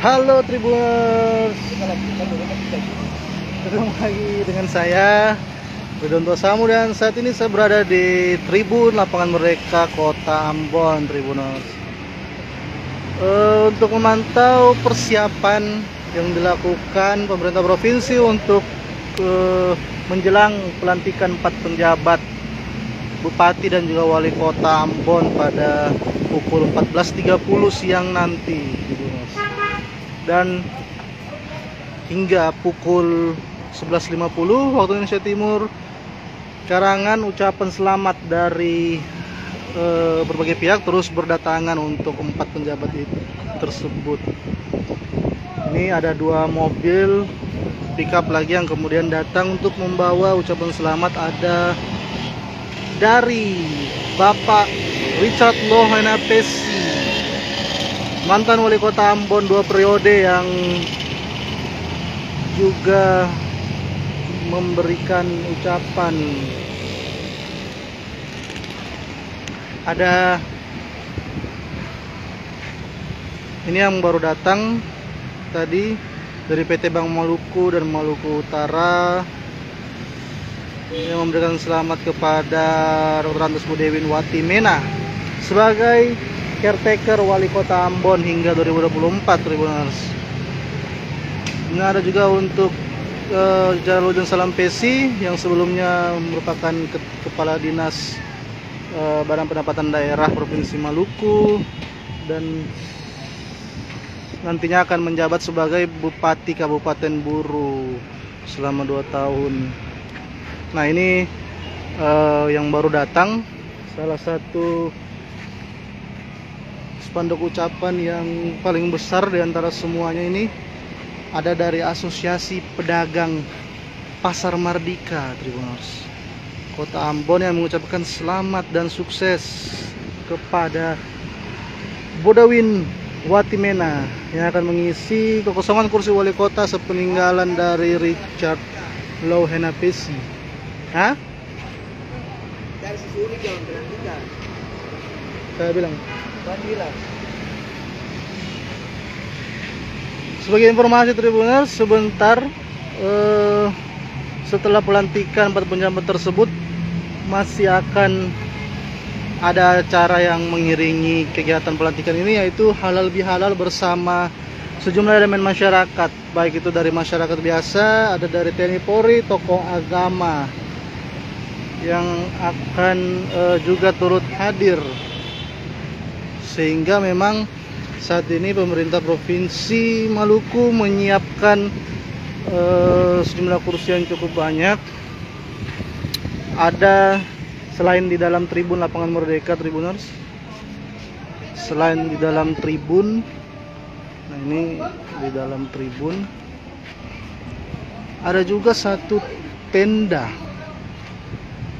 Halo Tribuners, ketemu lagi dengan saya Ridonto Samu, dan saat ini saya berada di Tribun Lapangan Merdeka Kota Ambon, Tribuners. Untuk memantau persiapan yang dilakukan pemerintah provinsi untuk menjelang pelantikan 4 penjabat Bupati dan juga Wali Kota Ambon pada pukul 14.30 siang nanti, Tribuners. Dan hingga pukul 11.50 waktu Indonesia Timur, karangan ucapan selamat dari berbagai pihak terus berdatangan untuk 4 penjabat itu tersebut. Ini ada 2 mobil pickup lagi yang kemudian datang untuk membawa ucapan selamat. Ada dari Bapak Richard Lohenapesi, mantan wali kota Ambon 2 periode, yang juga memberikan ucapan. Ada ini yang baru datang tadi dari PT Bank Maluku dan Maluku Utara, yang memberikan selamat kepada Dr. Andes Budewin Watimena sebagai caretaker wali kota Ambon hingga 2024, Tribuners. Ini ada juga untuk Jaludin Salampesi yang sebelumnya merupakan kepala dinas Badan Pendapatan Daerah Provinsi Maluku dan nantinya akan menjabat sebagai Bupati Kabupaten Buru selama 2 tahun. Nah, ini yang baru datang, salah satu spanduk ucapan yang paling besar di antara semuanya ini ada dari Asosiasi Pedagang Pasar Mardika, Tribuners, Kota Ambon, yang mengucapkan selamat dan sukses kepada Budewin Watimena yang akan mengisi kekosongan kursi wali kota sepeninggalan dari Richard Lohenapesi. Hah? Dari sini jangan berhentikan. Saya bilang. Bilang. Sebagai informasi, Tribuners, sebentar setelah pelantikan 4 penjabat tersebut masih akan ada acara yang mengiringi kegiatan pelantikan ini, yaitu halal bihalal bersama sejumlah elemen masyarakat, baik itu dari masyarakat biasa, ada dari TNI Polri, tokoh agama yang akan juga turut hadir. Sehingga memang saat ini pemerintah Provinsi Maluku menyiapkan sejumlah kursi yang cukup banyak. Ada selain di dalam Tribun Lapangan Merdeka, Tribuners, selain di dalam tribun, nah ini di dalam tribun ada juga satu tenda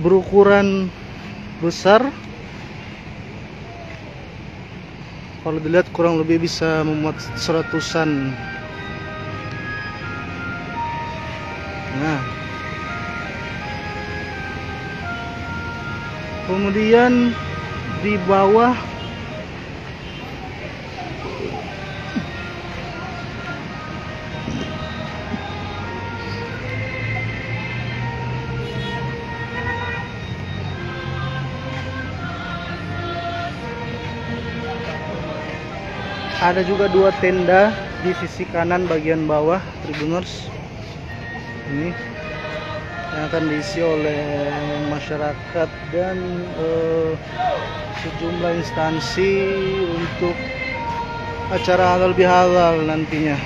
berukuran besar. Kalau dilihat kurang lebih bisa memuat 100-an. Nah, kemudian di bawah ada juga 2 tenda di sisi kanan bagian bawah, Tribuners. Ini yang akan diisi oleh masyarakat dan sejumlah instansi untuk acara halal bihalal nantinya.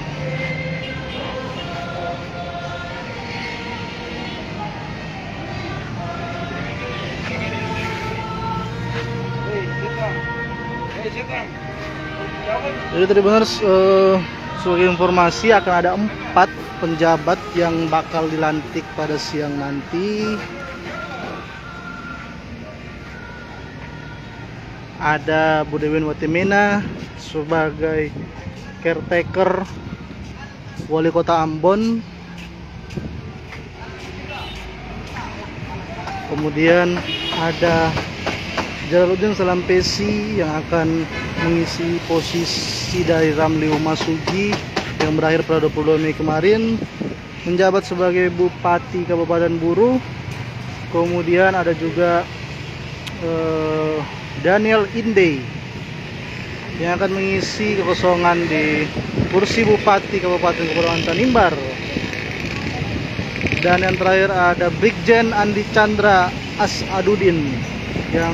Jadi, Tribuners, sebagai informasi akan ada 4 penjabat yang bakal dilantik pada siang nanti. Ada Budewin Watimena sebagai caretaker wali kota Ambon. Kemudian ada Jaludin Salampesi yang akan mengisi posisi dari Ramli Umasugi yang berakhir pada 22 Mei kemarin, menjabat sebagai Bupati Kabupaten Buru. Kemudian ada juga Daniel Inde yang akan mengisi kekosongan di kursi Bupati Kabupaten Kepulauan Tanimbar. Dan yang terakhir ada Brigjen Andi Chandra Asadudin yang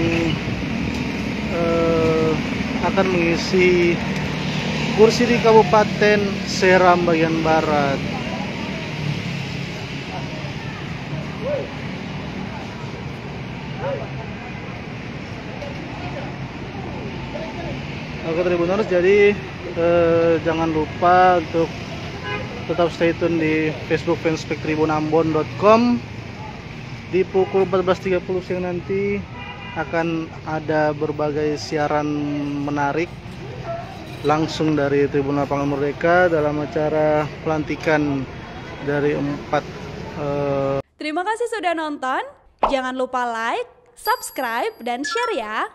akan mengisi kursi di Kabupaten Seram bagian barat. Oke Tribuners, jadi jangan lupa untuk tetap stay tune di Facebook fanspage tribunambon.com. Di pukul 14.30 siang nanti akan ada berbagai siaran menarik langsung dari Tribun Lapangan Merdeka dalam acara pelantikan dari 4. Terima kasih sudah nonton. Jangan lupa like, subscribe, dan share ya.